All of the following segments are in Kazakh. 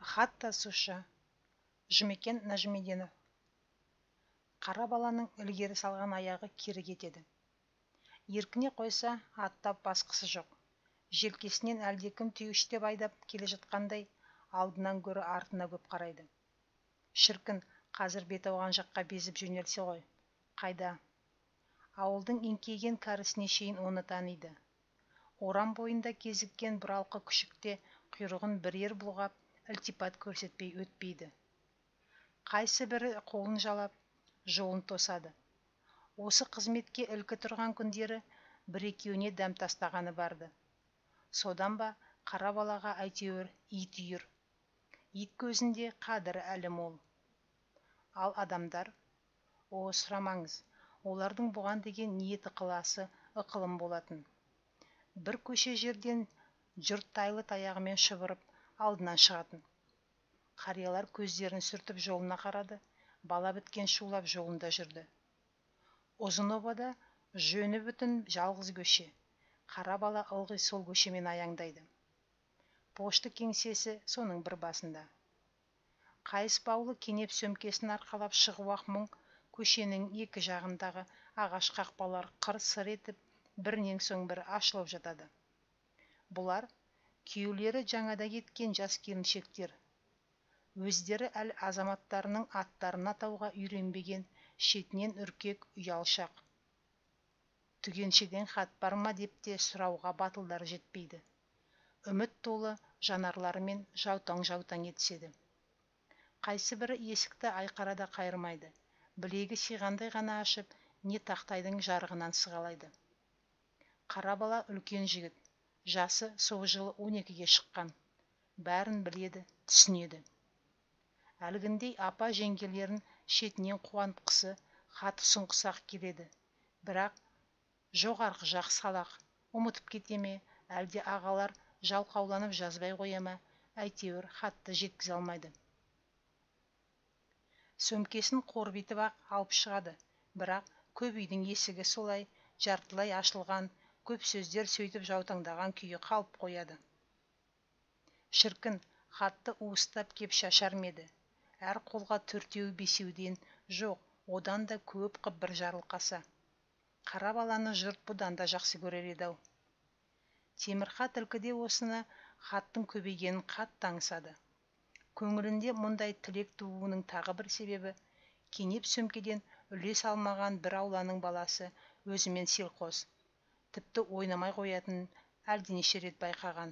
Хат тасушы Жұмекен Нәжімеденов. Қара баланың ілгері салған аяғы кері кетеді. Еркіне қойса, аттап басқысы жоқ. Желкесінен әлдекім түйгіштеп айдап келе жатқандай, алдынан гөрі артына көп қарайды. Шіркін, қазір бет ауған жаққа безіп жөнелсе ғой. Қайда? Ауылдың еңкейген кәрісіне шейін оны таниды. Орам бойында кезіккен бұралқы күшікте құйрығын бірер бұлғап, ілтипат көрсетпей өтпейді. Қайсы бірі қолын жалап, жолын тосады. Осы қызметке ілкі тұрған күндері бір-екеуіне дәм тастағаны барды. Содан ба қара балаға әйтеуір ит үйір. Ит көзінде қадірі әлі мол. Ал адамдар? Сұрамаңыз, олардың бұған деген ниеті ықыласы ықылым болатын. Бір көше жерден жұрт тайлы таяғымен шұбырып алдынан шығатын. Қариялар көздерін сүртіп жолына қарады, бала біткен шулап жолында жүрді. Ұзын обада жөні бүтін жалғыз көше. Қара бала ылғи сол көшемен аяңдайды. Пошты кеңсесі соның бір басында. Қайыс баулы кенеп сөмкесін арқалап шығуақ мұң көшенің екі жағындағы ағаш қақпалар қыр-сыр етіп бірінен соң бірі ашылып жатады. Бұлар күйеулері жаңада кеткен жас келіншектер. Өздері әл азаматтарының аттарын атауға үйренбеген шетінен үркек ұялшақ. Түгеншеден хат бар ма деп те сұрауға батылдар жетпейді. Үміт толы жанарларымен жаутаң-жаутаң етседі. Қайсы бірі есікті айқарада қайырмайды. Білегі сиғандай ғана ашып, не тақтайдың жарығынан сығалайды. Қара бала үлкен жігіт. Жасы сол жылы 12-ге шыққан. Бәрін біледі, түсінеді. Әлгіндей апа жеңгелерін шетінен қуантқысы, хаты сұңқысақ келеді. Бірақ жоғарғы жақ салақ, ұмытып кете ме, әлде ағалар жалқауланып жазбай қоя ма, әйтеуір хатты жеткізе алмайды. Сөмкесін қорбитып ақ алып шығады, бірақ көп үйдің есігі солай жартылай ашылған, көп сөздер сөйтіп жаутаңдаған күйі қалып қояды. Шіркін, хатты уыстап кеп шашар меді. Әр қолға төртеу-бесеуден, жоқ, одан да көп қып бір жарылқаса. Қара баланы жұрт бұдан да жақсы көрер еді-ау. Темірхат ілкіде осыны хаттың көбейгенін қатты аңсады. Көңілінде мұндай тілек тууының тағы бір себебі, кенеп сөмкеден үлес алмаған бір ауланың баласы өзімен селқос, тіпті ойнамай қоятын әлденеше рет байқаған.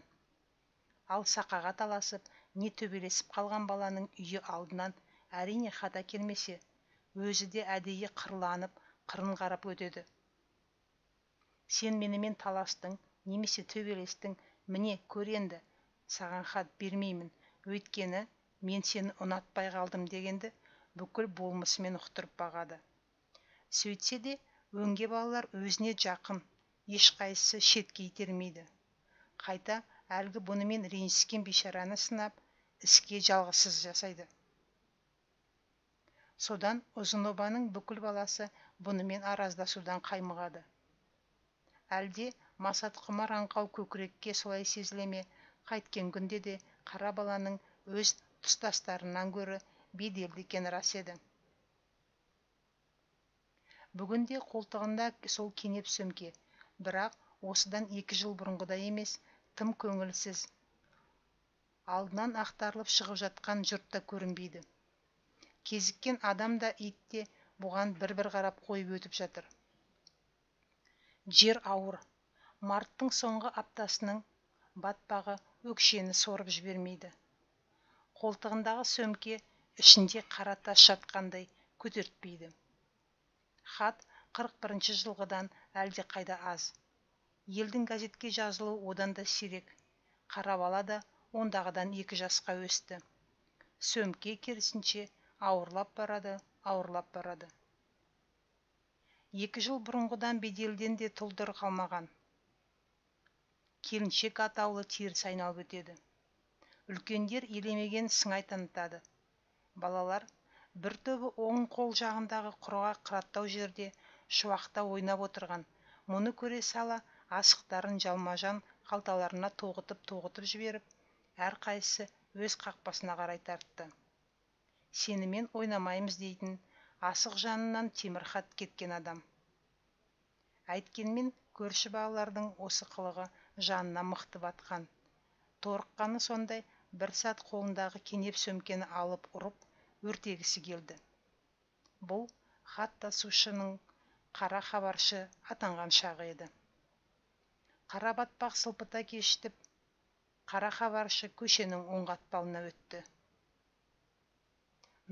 Ал сақаға таласып, не төбелесіп қалған баланың үйі алдынан әрине хат әкелмесе, өзі де әдейі қырланып, қырын қарап өтеді. Сен менімен таластың, немесе төбелестің, міне көр енді, саған хат бермеймін, өйткені мен сені ұнатпай қалдым дегенді бүкіл болмысымен ұқтырып бағады. Сөйтсе де, өңге балалар өзіне жақын, ешқайсысы шетке итермейді. Қайта әлгі бұнымен ренжіскен бейшараны сынап, іске жалғызсыз жасайды. Содан ұзын обаның бүкіл баласы бұнымен араздасудан қаймығады. Әлде масат құмар аңқау көкірекке солай сезілеме, қайткен күнде де қара баланың өз тұстастарынан гөрі беделді екені рас еді. Бүгінде қолтығында сол кенеп сөмке, бірақ осыдан 2 жыл бұрынғыдай емес, тым көңілсіз. Алдынан ақтарылып шығып жатқан жұртта көрінбейді. Кезіккен адам да ит те бұған бір-бір қарап қойып өтіп жатыр. Жер ауыр. Марттың соңғы аптасының батпағы өкшені сорып жібермейді. Қолтығындағы сөмке ішінде қара тас жатқандай көтертпейді. Хат 41 жылғыдан әлде қайда аз. Елдің газетке жазылуы одан да сирек. Қара бала да ондағыдан 2 жасқа өсті. Сөмке керісінше ауырлап барады, ауырлап барады. 2 жыл бұрынғыдан беделден де тұлдыр қалмаған. Келіншек атаулы теріс айналып өтеді. Үлкендер елемеген сыңай танытады. Балалар бір тобы оң қол жағындағы құрғақ қыраттау жерде шуақта ойнап отырған. Мұны көре сала асықтарын жалма-жан қалталарына тоғытып жіберіп, әрқайсысы өз қақпасына қарай тартты. Сенімен ойнамаймыз дейтін асық жанынан темір хат кеткен адам. Әйткенмен көрші балалардың осы қылығы жанына мықты батқан. Торыққаны сондай, бір сәт қолындағы кенеп сөмкені алып ұрып өртегісі келді. Бұл хат тасушының қара хабаршы атанған шағы еді. Қара батпақ сылпыта кешітіп, қара хабаршы көшенің оң қапталына өтті.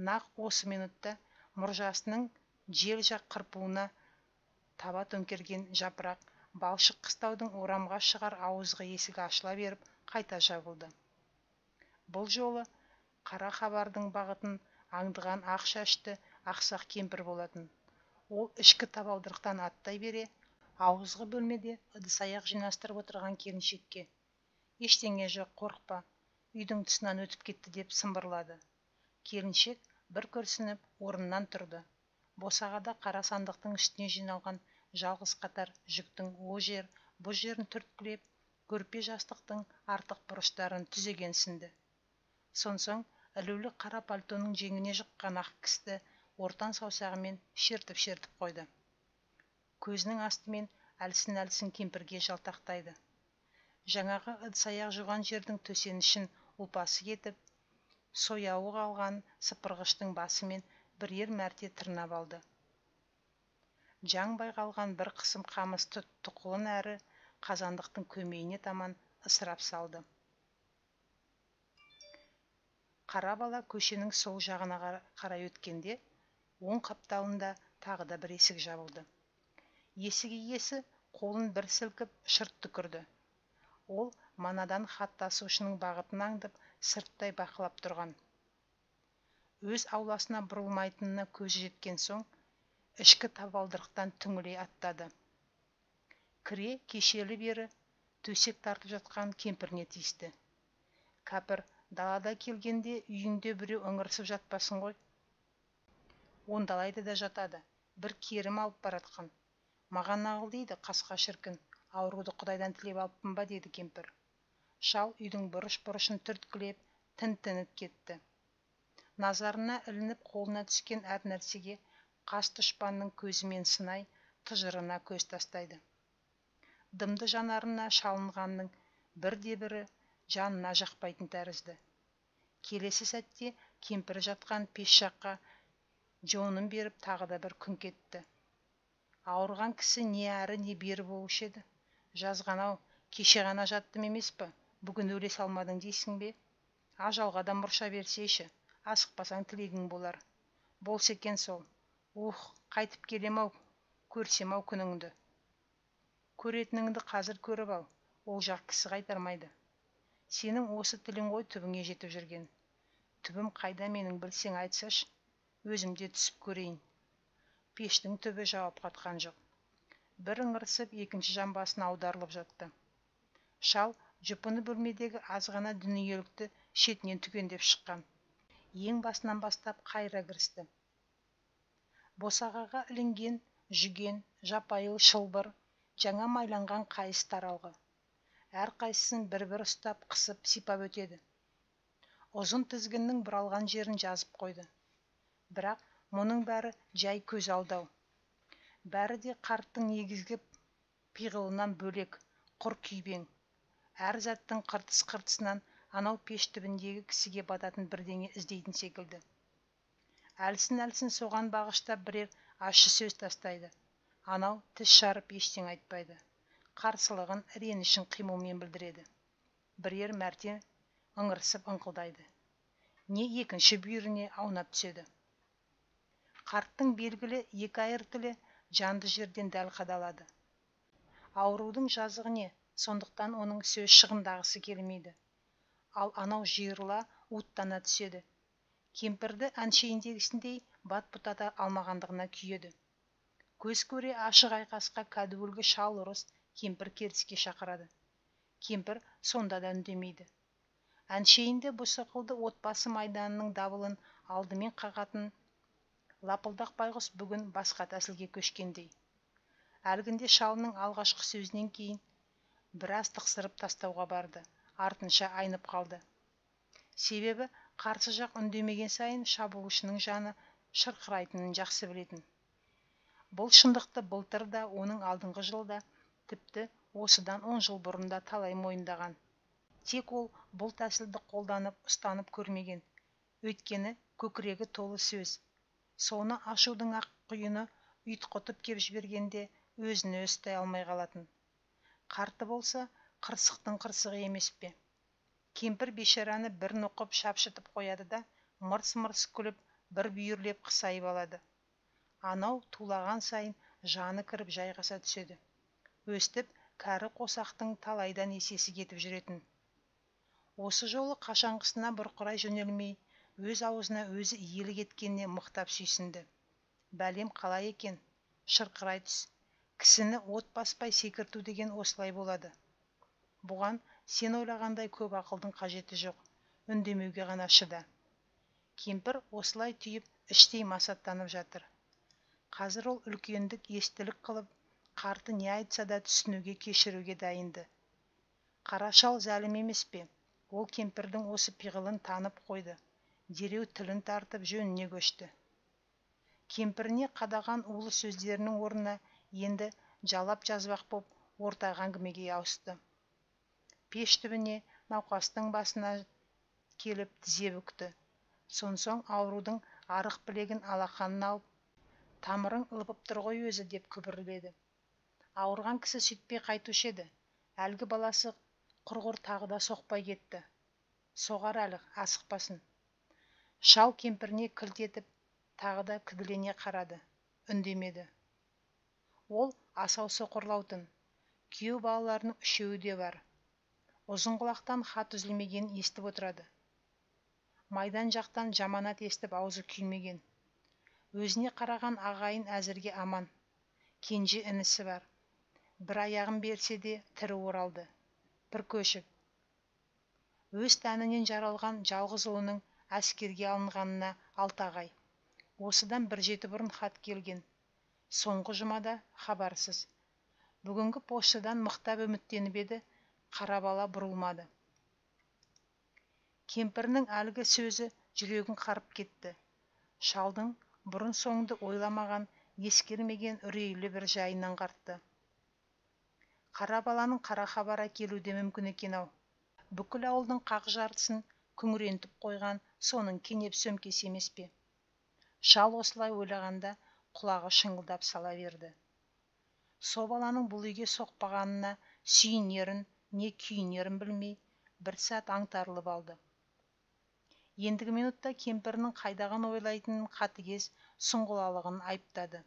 Нақ осы минутта мұржасының жел жақ қырпуына таба төңкерген жапырақ балшық қыстаудың орамға шығар ауызғы есігі ашыла беріп қайта жабылды. Бұл жолы қара хабардың бағытын аңдыған ақ шашты ақсақ кемпір болатын. Ол ішкі табалдырықтан аттай бере, ауызғы бөлмеде ыдыс-аяқ жинастырып отырған келіншекке: «Ештеңе жоқ, қорықпа, үйдің тұсынан өтіп кетті» деп сымбырлады. Келіншек бір күрсініп орнынан тұрды. Босағада қара сандықтың үстіне жиналған жалғыз қатар жүктің о жер, бұ жерін түрткілеп, көрпе жастықтың артық бұрыштарын түзеген сінді. Сонсоң ілулі қара пальтоның жеңіне жұққан ақ кісті ортан саусағымен шертіп қойды. Көзінің астымен әлсін кемпірге жалтақтайды. Жаңағы ыдыс-аяқ жуған жердің төсенішін ұлпасы кетіп, сояуы қалған сыпырғыштың басымен бірер мәрте тырнап алды. Жаңбай қалған бір қысым қамыс тұқылын әрі қазандықтың көмейіне таман ысырап салды. Қара бала көшенің сол жағына қарай өткенде, оң қапталында тағы да бір есік жабылды. Есік иесі қолын бір сілкіп шырт түкірді. Ол манадан хат тасушының бағытын аңдып сырттай бақылап тұрған. Өз ауласына бұрылмайтынына көзі жеткен соң, ішкі табалдырықтан түңіле аттады. Кіре кешелі бері төсек тартып жатқан кемпіріне тиісті. «Кәпір, далада келгенде үйіңде біреу ыңырсып жатпасын ғой. Ондалайды да жатады, бір керім алып баратқан. Маған нағыл дейді, қасқа шіркін, ауруды Құдайдан тілеп алыппын ба?» деді кемпір. Шал үйдің бұрыш-бұрышын түрткілеп, тінтініп кетті. Назарына ілініп қолына түскен әр нәрсеге қас дұшпанның көзімен сынай, тыжырына көз тастайды. Дымды жанарына шалынғанның бірде-бірі жанына жақпайтын тәрізді. Келесі сәтте кемпір жатқан пеш жаққа жонын беріп тағы да бір күңк етті. Ауырған кісі не әрі не бері болушы еді. Жазған-ау, кеше ғана жаттым емес пе, бүгін өле салмадың дейсің бе? Ажалға да мұрша берсейші, асықпасаң тілегің болар. Болса екен сол. Қайтып келем-ау, көрсем-ау күніңді. Көретініңді қазір көріп ал, ол жақ кісі қайтармайды. Сенің осы тілің ғой түбіңе жетіп жүрген. Түбім қайда менің білсең айтсаш, өзімде түсіп көрейін. Пештің түбі жауап қатқан жоқ. Бір ыңырсып екінші жамбасын аударылып жатты. Шал жұпыны бөлмедегі азғана дүниелікті шетінен түгендеп шыққан. Ең басынан бастап қайыра кірісті. Босағаға ілінген жүген, жапайыл шылбыр, жаңа майланған қайыс таралғы. Әр қайсысын бір-бір ұстап, қысып, сипап өтеді. Ұзын тізгіннің бұралған жерін жазып қойды. Бірақ мұның бәрі жай көз алдау. Бәрі де қарттың негізгі пиғылынан бөлек, құр күйбең. Әр заттың қыртыс-қыртысынан анау пеш түбіндегі кісіге бататын бірдеңе іздейтін секілді. Әлсін соған бағыштап бірер ащы сөз тастайды. Анау тіс шарып ештең айтпайды. Қарсылығын, ренішін қимылмен білдіреді. Бірер мәрте ыңырсып ыңқылдайды. Не екінші бүйіріне аунап түседі. Қарттың белгілі екі айыр тілі жанды жерден дәл қадалады. Аурудың жазығы не, сондықтан оның сөз шығындағысы келмейді. Ал анау жиырыла уыттана түседі. Кемпірді әншейіндегісіндей бат-бұтата алмағандығына күйеді. Көз көре ашық айқасқа кәдуілгі шал ұрыс кемпір керіске шақырады. Кемпір сонда да үндемейді. Әншейінде бұл сықылды отбасы майданының дабылын алдымен қағатын лапылдақ байғұс бүгін басқа тәсілге көшкендей. Әлгінде шалының алғашқы сөзінен кейін біраз тықсырып тастауға барды, артынша айнып қалды. Себебі қарсы жақ үндемеген сайын шабуылшының жаны шырқырайтынын жақсы білетін. Бұл шындықты былтыр да, оның алдыңғы жылда, тіпті осыдан 10 жыл бұрында талай мойындаған. Тек ол бұл тәсілді қолданып ұстанып көрмеген. Өйткені көкірегі толы сөз. Соны ашудың ақ құйыны ұйтқытып кеп жібергенде өзіне ұстай алмай қалатын. Қарты болса, қырсықтың қырсығы емес пе? Кемпір бешараны бір нұқып шапшытып қояды да, мырс-мырс күліп, бір бүйірлеп қысайып алады. Анау тулаған сайын жаны кіріп жайғаса түседі. Өстіп, кәрі қосақтың талайдан есесі кетіп жүретін. Осы жолы қашанғысына бұрқырай жөнелмей, өз аузына өзі иелік еткеніне мықтап сүйсінді. Бәлем қалай екен, шырқырай түс. Кісіні от баспай секірту деген осылай болады. Бұған сен ойлағандай көп ақылдың қажеті жоқ, үндемеуге ғана шыда. Кемпір осылай түйіп іштей масаттанып жатыр. Қазір ол үлкендік естілік қылып, қарты не айтса да түсінуге, кешіруге дайынды. Қара шал зәлім емес пе? Ол кемпірдің осы пиғылын танып қойды. Дереу тілін тартып жөніне көшті. Кемпіріне қадаған улы сөздерінің орнына енді жалап жазбақ боп ортақ әңгімеге ауысты. Пеш түбіне науқастың басына келіп тізе бүкті. Сонсоң аурудың арық білегін алақанына алып, тамырың ылбып тұр ғой өзі деп күбірледі. Ауырған кісі сөйтпей қайтушы еді. Әлгі баласы құрғыр тағы да соқпай кетті. Соғар әлі, асықпасын. Шал кемпіріне кілт етіп, тағы да кіділене қарады. Үндемеді. Ол асау соқырлаутын. Күйеу балаларының үшеуі де бар. Ұзын құлақтан хат үзілмеген естіп отырады. Майдан жақтан жаманат естіп аузы күймеген. Өзіне қараған ағайын әзірге аман. Кенже інісі бар. Бір аяғын берсе де тірі оралды. Бір көшіп. Өз тәнінен жаралған жалғыз ұлының әскерге алынғанына 6 ай. Осыдан 1 жеті бұрын хат келген. Соңғы жұмада хабарсыз. Бүгінгі поштадан мықтап үміттеніп еді, қара бала бұрылмады. Кемпірінің әлгі сөзі жүрегін қарып кетті. Шалдың бұрын соңды ойламаған, ескермеген үрейлі бір жайын аңғартты. Қара баланың қара хабар әкелуде мүмкін екен ау. Бүкіл ауылдың қақ жартысын күңірентіп қойған соның кенеп сөмкесі емес пе? Шал осылай ойлағанда құлағы шыңылдап сала берді. Со баланың бұл үйге соқпағанына сүйінерін, не күйінерін білмей, бір сәт аңтарылып алды. Ендігі минутта кемпірінің қайдаған ойлайтынын қатыгез сұңғылалығын айыптады.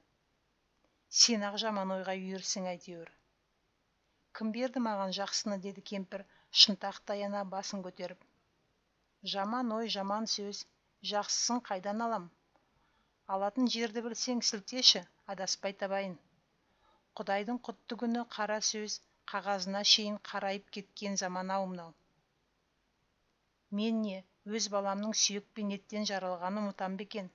Сен ақ жаман ойға үйірсің әйтеуір. Кім берді маған жақсыны, деді кемпір шынтақ таяна басын көтеріп. Жаман ой, жаман сөз, жақсысын қайдан алам? Алатын жерді білсең сілтеші, адаспай табайын. Құдайдың құтты күні қара сөз қағазына шейін қарайып кеткен заман ау мынау. Мен не, өз баламның сүйек пен еттен жаралғанын ұмытам бекен?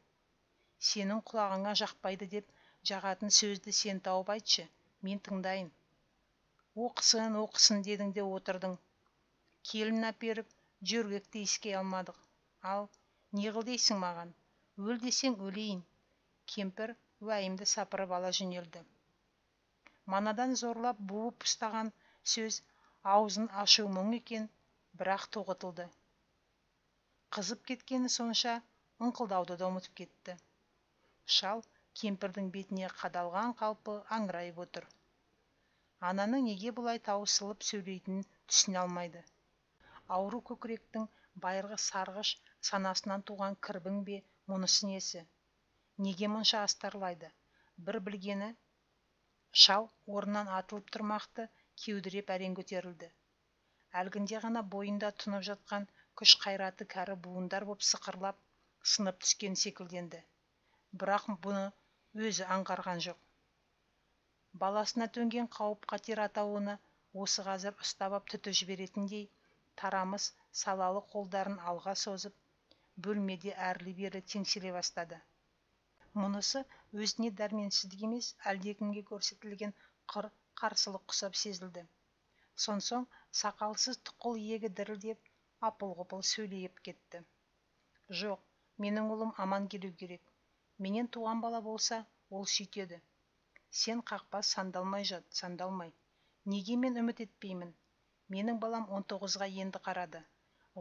Сенің құлағыңа жақпайды деп жағатын сөзді сен тауып айтшы, мен тыңдайын. Оқысын дедің де отырдың. Келін әперіп, жөргекті еске алмадық. Ал, не қыл дейсің маған? Өл десең өлейін. Кемпір уайымды сапырып ала жөнелді. Манадан зорлап буып ұстаған сөз аузын ашу мұң екен, бірақ тоғытылды. Қызып кеткені сонша ыңқылдауды да ұмытып кетті. Шал кемпірдің бетіне қадалған қалпы аңырайып отыр. Ананың неге бұлай таусылып сөйлейтінін түсіне алмайды. Ауру көкіректің байырғы сарғыш санасынан туған кірбің бе, мұнысы несі? Неге мұнша астарлайды? Бір білгені, шал орнынан атылып тұрмақты кеудіреп әрең көтерілді. Әлгінде ғана бойында тұнып жатқан күш қайраты кәрі буындар боп сықырлап, сынып түскен секілденді. Бірақ бұны өзі аңғарған жоқ. Баласына төнген қауіп қатер атауыны осы қазір ұстап түтіп жіберетіндей, тарамыс салалы қолдарын алға созып, бөлмеде әрлі-берлі теңселе бастады. Мұнысы өзіне дәрменсіздік емес, әлдекімге көрсетілген қарсылық құсап сезілді. Сонсоң сақалсыз тұқыл иегі дірілдеп, апыл-ғұпыл сөйлеп кетті. Жоқ, менің ұлым аман келу керек. Менен туған бала болса, ол сүйтеді. Сен қақпас, сандалмай жат, сандалмай. Неге мен үміт етпеймін? Менің балам 19-ға енді қарады.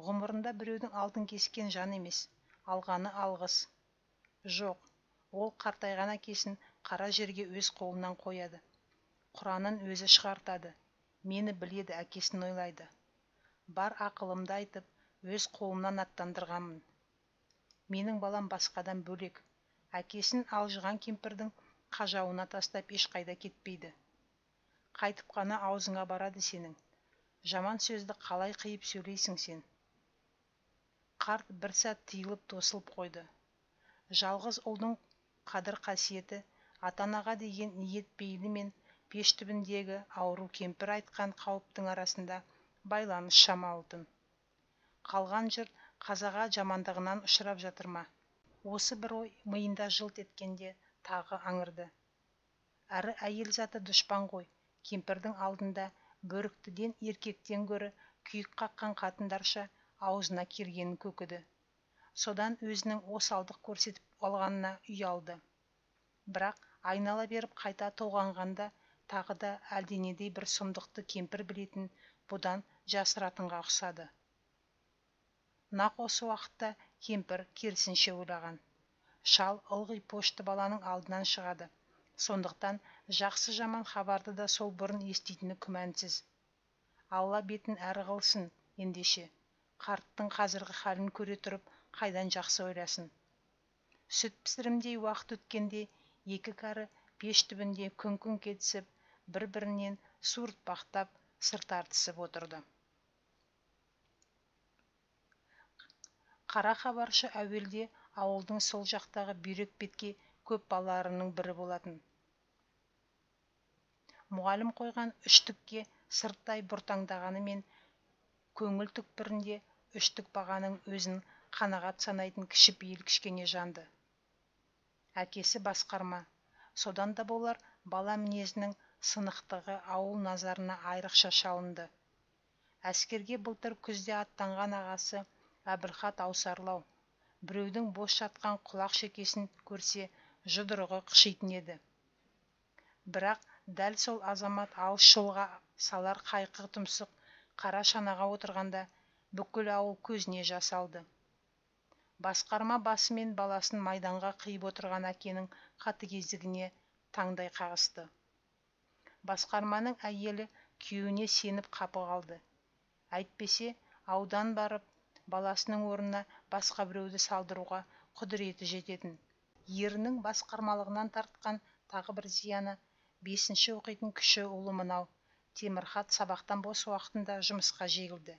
Ғұмырында біреудің алдын кескен жан емес, алғаны алғыс. Жоқ, ол қартайған әкесін қара жерге өз қолынан қояды. Құранын өзі шығартады. Мені біледі, әкесін ойлайды. Бар ақылымды айтып, өз қолымнан аттандырғанмын. Менің балам басқадан бөлек. Әкесін алжыған кемпірдің қажауына тастап ешқайда кетпейді. Қайтып қана аузыңа барады сенің. Жаман сөзді қалай қиып сөйлейсің сен? Қарт бір сәт тыйылып тосылып қойды. Жалғыз ұлдың қадір қасиеті, ата-анаға деген ниет пейілі мен пеш түбіндегі ауру кемпір айтқан қауіптің арасында байланыс шамалы. Қалған жұрт қазаға жамандығынан ұшырап жатыр ма? Осы бір ой миында жылт еткенде тағы аңырды. Әрі әйел заты дұшпан ғой, кемпірдің алдында бөріктіден еркектен гөрі күйік қаққан қатындарша аузына кергенін көкіді. Содан өзінің осалдық көрсетіп алғанына ұялды. Бірақ айнала беріп қайта толғанғанда тағы да әлденедей бір сұмдықты кемпір білетін бұдан жасыратынға ұқсады. Нақ осы уақытта кемпір керісінше ойлаған. Шал ылғи пошты баланың алдынан шығады. Сондықтан жақсы жаман хабарды да сол бұрын еститіні күмәнсіз. Алла бетін әрі қылсын, ендеше. Қарттың қазіргі халін көре тұрып, қайдан жақсы ойласын. Сүт пісірімдей уақыт өткенде, екі кәрі пеш түбінде күн кетісіп, бір-бірінен суыртпақтап, сыр тартысып отырды. Қара хабаршы әуелде ауылдың сол жақтағы бүйрек бетке көп балаларының бірі болатын. Мұғалім қойған үштікке сырттай бұртаңдағанымен көңіл түкпірінде үштік бағаның өзін қанағат санайтын кішіпейіл кішкене жанды. Әкесі басқарма. Содан да болар бала мінезінің сынықтығы ауыл назарына айрықша шалынды. Әскерге былтыр күзде аттанған ағасы Әбілхат аусарлау. Біреудің бос жатқан құлақ шекесін көрсе, жұдырығы қышитын еді. Бірақ дәл сол азамат алыс жолға салар қайқы тұмсық қара шанаға отырғанда бүкіл ауыл көзіне жас алды. Басқарма басы мен баласын майданға қиып отырған әкенің қатыгездігіне таңдай қағысты. Басқарманың әйелі күйеуіне сеніп қапы қалды. Әйтпесе, аудан барып, баласының орнына басқа біреуді салдыруға құдіреті жететін. Ерінің басқармалығынан тартқан тағы бір зияны 5-ші оқитын кіші ұлы мынау. Темірхат сабақтан бос уақытында жұмысқа жегілді.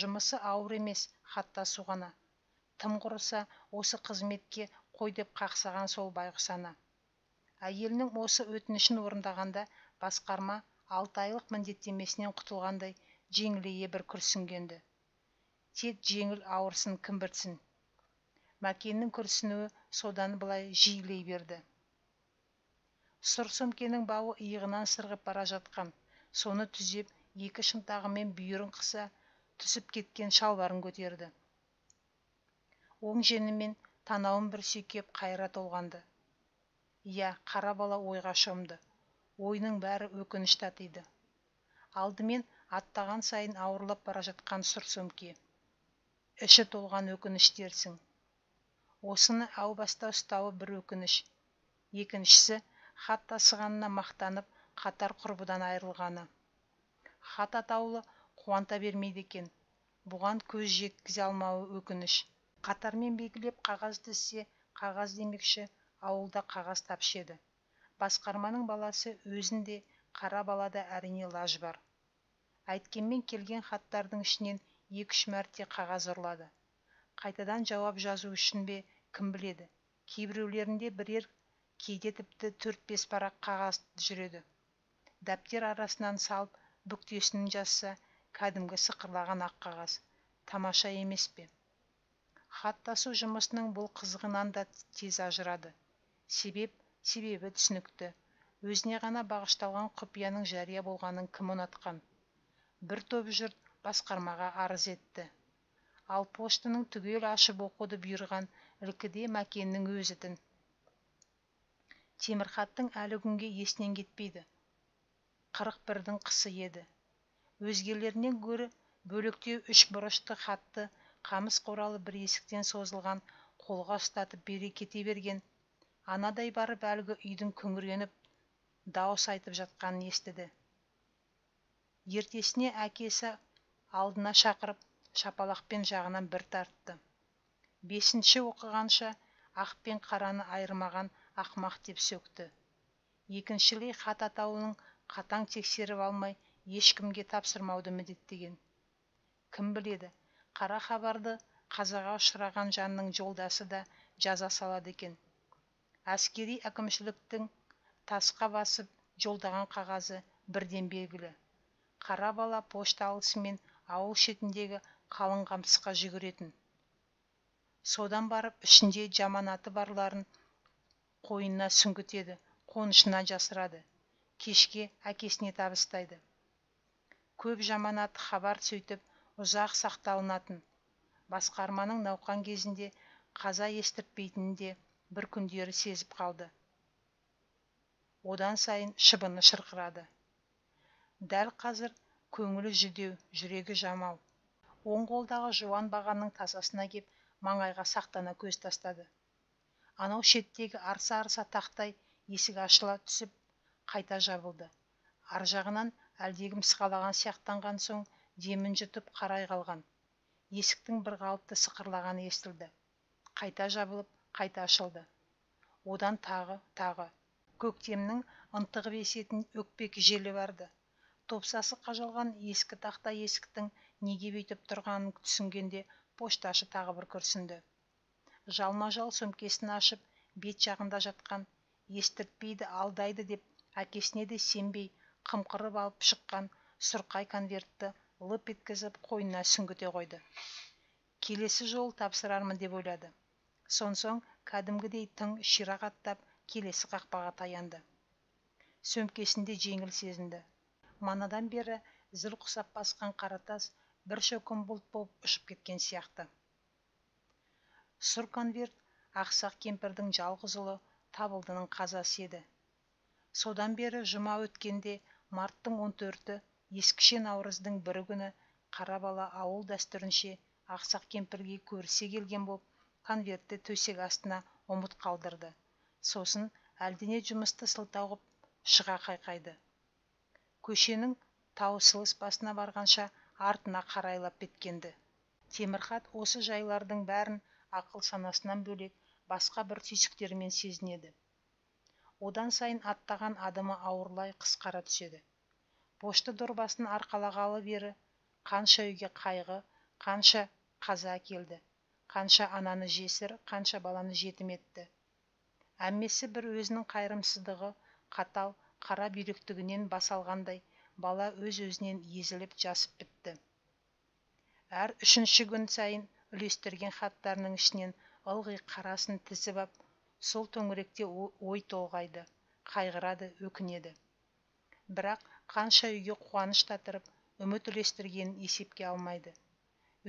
Жұмысы ауыр емес, хаттасу ғана. Тым құрыса, осы қызметке қой деп қақсаған сол байғұсана. Әйелінің осы өтінішін орындағанда басқарма 6 айлық міндеттемесінен құтылғандай жеңілейе бір күрсінгенді. Тек жеңіл ауырсын кім білсін. Мәкеннің күрсінуі содан былай жиілей берді. Сұр сөмкенің бауы иығынан сырғып бара жатқан, соны түзеп, екі шынтағымен бүйірін қыса, түсіп кеткен шалбарын көтерді. Оң жеңімен танауын бір сүйкеп қайра толғанды. Иә, қара бала ойға шомды. Ойының бәрі өкініш татиды. Алдымен аттаған сайын ауырлап бара жатқан сұр сөмке. Іші толған өкініш дерсің. Осыны әу баста ұстауы бір өкініш. Екіншісі, хат тасығанына мақтанып, қатар құрбыдан айырылғаны. Хат атаулы қуанта бермейді екен. Бұған көз жеткізе алмауы өкініш. Қатармен белгілеп қағаз тізсе, қағаз демекші, ауылда қағаз тапшы еді. Басқарманың баласы өзінде, қара балада әрине лаж бар. Әйткенмен келген хаттардың ішінен 2-3 мәрте қағаз ұрлады. Қайтадан жауап жазу үшін бе, кім біледі. Кейбіреулерінде бірер, кейде тіпті 4-5 парақ қағаз жүреді. Дәптер арасынан салып, бүктесінін жазса, кәдімгі сықырлаған ақ қағаз. Тамаша емес пе? Хаттасу жұмысының бұл қызығынан да тез ажырады. Себебі түсінікті. Өзіне ғана бағышталған құпияның жария болғанын кім ұнатқан. Бір топ жұрт басқармаға арыз етті. Ал поштаның түгел ашып оқуды бұйырған ілкіде Мәкеннің өзі тін. Темірхаттың әлі күнге есінен кетпейді. 41-дің қысы еді. Өзгелерінен гөрі бөліктеу 3 бұрышты хатты қамыс қоралы бір есіктен созылған қолға ұстатып бере кете берген. Анадай барып әлгі үйдің күңіреніп, дауыс айтып жатқанын естіді. Ертесіне әкесі алдына шақырып, шапалақпен жағынан бір тартты. 5-ші оқығанша ақ пен қараны айырмаған ақмақ деп сөкті. Екіншілей хат атауының қатаң тексеріп алмай ешкімге тапсырмауды міндеттеген. Кім біледі, қара хабарды қазаға ұшыраған жанның жолдасы да жаза салады екен. Әскери әкімшіліктің тасқа басып жолдаған қағазы бірден белгілі. Қара бала пошта алысымен ауыл шетіндегі қалың қамысқа жүгіретін. Содан барып ішінде жаманаты барларын қойнына сүңгітеді, қонышына жасырады. Кешке әкесіне табыстайды. Көп жаманат хабар сөйтіп ұзақ сақталынатын. Басқарманың науқан кезінде қаза естіртпейтінін де бір күндері сезіп қалды. Одан сайын шыбыны шырқырады. Дәл қазір көңілі жүдеу, жүрегі жамау. Оң қолдағы жуан бағанның тасасына кеп маңайға сақтана көз тастады. Анау шеттегі арса-арса тақтай есік ашыла түсіп, қайта жабылды. Ар жағынан әлдегім сықалаған сияқтанған соң демін жұтып қарай қалған. Есіктің бір қалыпты сықырлағаны естілді. Қайта жабылып, қайта ашылды. Одан тағы. Көктемнің ынтығып есетін өкпек желі барды. Топсасы қажалған ескі тақта есіктің неге бүйтіп тұрғанын түсінгенде пошташы тағы бір күрсінді. Жалма-жал сөмкесін ашып, бет жағында жатқан, естіртпейді, алдайды деп әкесіне де сенбей қымқырып алып шыққан сұрқай конвертті лып еткізіп қойнына сүңгіте қойды. Келесі жол тапсырармын деп ойлады. Сонсоң кәдімгідей тың ширақ аттап келесі қақпаға таянды. Сөмкесінде жеңіл сезінді. Манадан бері зіл құсап басқан қаратас бір шөкім бұлт болып ұшып кеткен сияқты. Сұр конверт ақсақ кемпірдің жалғыз ұлы Табылдының қазасы еді. Содан бері жұма өткенде марттың 14-і ескіше наурыздың бірі күні қара бала ауыл дәстүрінше ақсақ кемпірге көрісе келген боп конвертті төсек астына ұмыт қалдырды. Сосын әлдене жұмысты сылтау ғып шыға қайқайды. Көшенің таусылыс басына барғанша артына қарайлап беткенді. Темірхат осы жайлардың бәрін ақыл санасынан бөлек басқа бір түйсіктермен сезінеді. Одан сайын аттаған адымы ауырлай қысқара түседі. Пошта дорбасын арқалағалы бері қанша үйге қайғы, қанша қаза әкелді, қанша ананы жесір, қанша баланы жетім етті. Әммесі бір өзінің қайырымсыздығы, қатал, қара бүйректігінен басалғандай, бала өз-өзінен езіліп жасып бітті. Әр 3-ші күн сайын үлестірген хаттарының ішінен ылғи қарасын тізіп ап, сол төңіректе ой толғайды, қайғырады, өкінеді. Бірақ қанша үйге қуаныш татырып, үміт үлестіргенін есепке алмайды.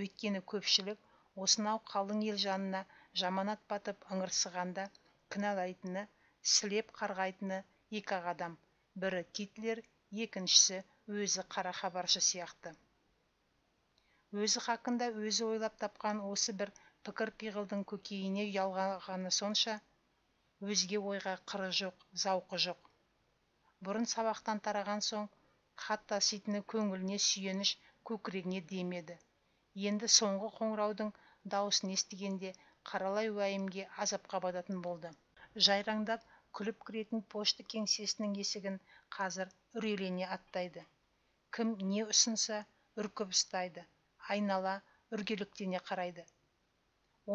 Өйткені көпшілік осынау қалың ел жанына жаманат батып ыңырсығанда кінәлайтыны, сілеп қарғайтыны екі-ақ адам, бірі Гитлер, екіншісі өзі қара хабаршы сияқты. Өзі хақында өзі ойлап тапқан осы бір пікір пиғылдың көкейіне ұялғаны сонша, өзге ойға қыры жоқ, зауқы жоқ. Бұрын сабақтан тараған соң, хат таситыны көңіліне сүйеніш, көкірегіне демеді. Енді соңғы қоңыраудың дауысын естігенде қаралай уайымге азапқа бататын болды. Жайраңдап күліп кіретін пошта кеңсесінің есігін қазір үрейлене аттайды. Кім не ұсынса үркіп ұстайды, айнала үргеліктене қарайды.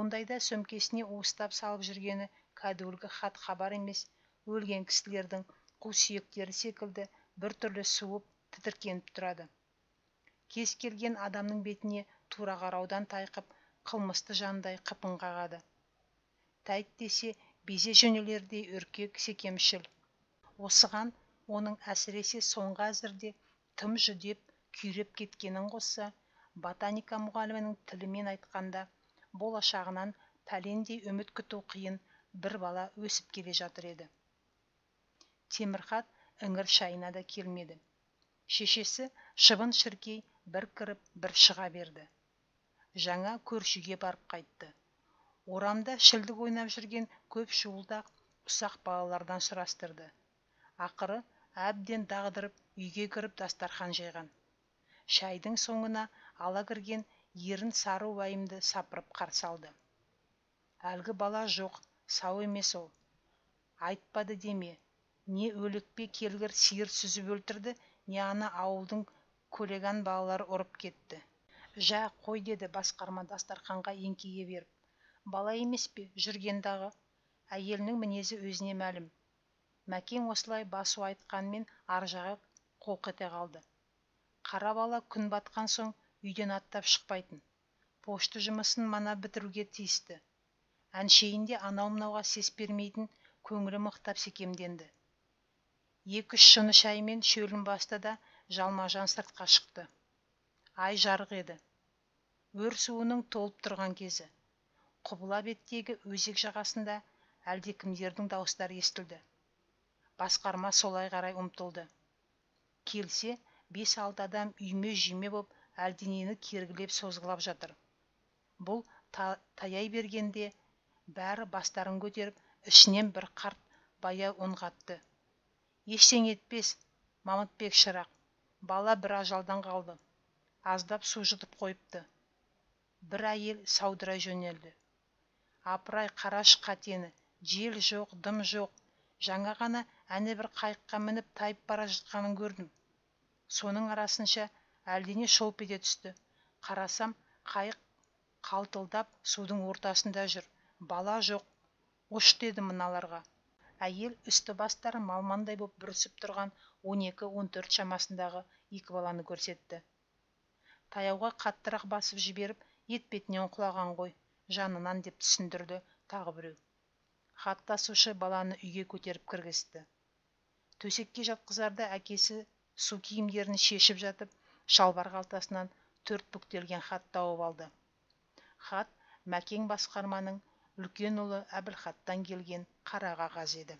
Ондайда сөмкесіне уыстап салып жүргені кәдуілгі хат хабар емес, өлген кісілердің қу сүйектері секілді бір түрлі суып, тітіркеніп тұрады. Кез келген адамның бетіне тура қараудан тайқып, қылмысты жандай қыпың қағады. Тәйт десе, безе жөнелердей үркек, секемшіл. Осыған оның әсіресе соңғы әзірде тым жүдеп, күйреп кеткенін қосса, ботаника мұғалімінің тілімен айтқанда, болашағынан пәлендей үміт күту қиын бір бала өсіп келе жатыр еді. Темірхат іңір шайына да келмеді. Шешесі шыбын шіркей бір кіріп бір шыға берді. Жаңа көршіге барып қайтты. Орамда шілдік ойнап жүрген көп шуылдақ ұсақ балалардан сұрастырды. Ақыры әбден дағдырып үйге кіріп дастархан жайған. Шайдың соңына ала кірген ерін сары уайымды сапырып қарсы алды. Әлгі бала жоқ, сау емес ол. Айтпады деме, не өлікпе келгір сиыр сүзіп өлтірді, не ана ауылдың көлеган балалары ұрып кетті. Жә, қой, деді басқарма дастарханға еңкейе беріп. Бала емес пе жүргендағы? Әйелінің мінезі өзіне мәлім. Мәкең осылай басу айтқанмен аржағы қолқ ете қалды. Қара бала күн батқан соң үйден аттап шықпайтын. Пошта жұмысын мана бітіруге тиісті. Әншейінде анау-мынауға сес бермейтін, көңілі мықтап секемденді. 2-3 шыны шаймен шөлін басты да жалма-жан сыртқа шықты. Ай жарық еді. Өр суының толып тұрған кезі. Құбыла беттегі өзек жағасында әлдекімдердің дауыстары естілді. Басқарма солай қарай ұмтылды. Келсе, 5-6 адам үйме-жүйме боп әлденені кергілеп созғылап жатыр. Бұл таяй бергенде бәрі бастарын көтеріп, ішінен бір қарт баяу үн қатты. Ештеңе етпес, Мамытбек шырақ. Бала бір ажалдан қалды. Аздап су жұтып қойыпты. Бір әйел саудырай жөнелді. Апырай, қараш қатені, жел жоқ, дым жоқ. Жаңа ғана әне бір қайыққа мініп тайып бара жатқанын көрдім. Соның арасынша әлдене шолп ете түсті. Қарасам, қайық қалтылдап судың ортасында жүр. Бала жоқ. Ұш, деді мыналарға. Әйел үсті бастары малмандай боп бүрісіп тұрған 12-14 шамасындағы 2 баланы көрсетті. Таяуға қаттырақ басып жіберіп, етпетінен құлаған ғой, жанынан, деп түсіндірді тағы біреу. Хат тасушы баланы үйге көтеріп кіргізді. Төсекке жатқызарда әкесі су киімдерін шешіп жатып, шалбар қалтасынан 4 бүктелген хат тауып алды. Хат Мәкең басқарманың үлкен ұлы Әбілхаттан келген қара қағаз еді.